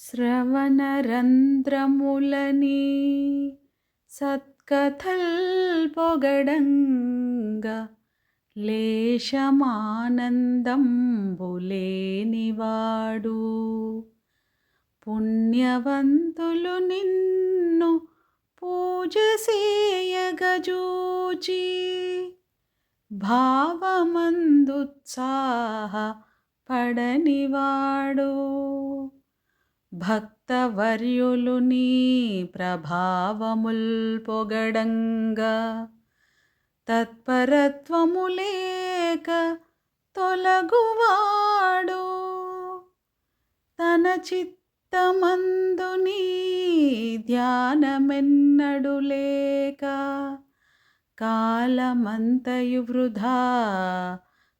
శ్రవణరంధ్రములని సత్కథల్ పొగడంగా లేశమానందంబులేనివాడు పుణ్యవంతులు నిన్ను పూజసేయగజూచి భావమందుత్సాహ పడనివాడు భక్తవర్యులు నీ ప్రభావముల్ పొగడంగా తత్పరత్వము లేక తొలగువాడు తన చిత్తమందు నీ ధ్యానమెన్నడు లేక కాలమంతయు వృధా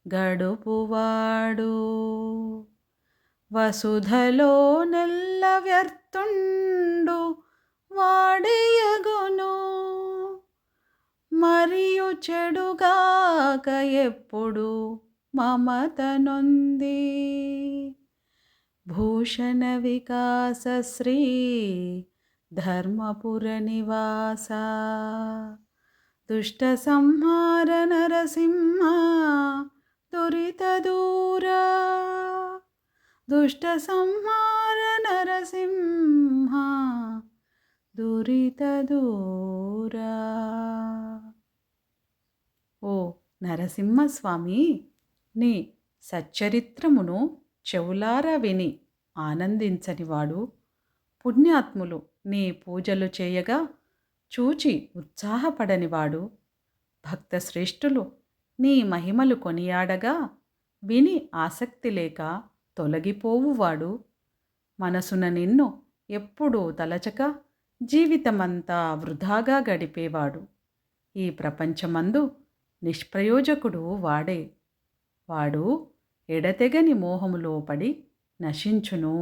గడుపువాడు వసుధలో నెల్ల వ్యర్థుండు వాడేయగును మరియు చెడుగాక ఎప్పుడు మమత నొంది భూషణ వికాస శ్రీ ధర్మపుర నివాస దుష్ట సంహార నరసింహ దురిత దూర దుష్ట సంహార నరసింహ దురిత దూరా. ఓ నరసింహస్వామి, నీ సచ్చరిత్రమును చెవులారా విని ఆనందించనివాడు పుణ్యాత్ములు నీ పూజలు చేయగా చూచి ఉత్సాహపడనివాడు భక్తశ్రేష్ఠులు నీ మహిమలు కొనియాడగా విని ఆసక్తి లేక తొలగిపోవువాడు మనసున నిన్ను ఎప్పుడూ తలచక జీవితమంతా వృధాగా గడిపేవాడు ఈ ప్రపంచమందు నిష్ప్రయోజకుడు వాడు ఎడతెగని మోహములో పడి నశించును.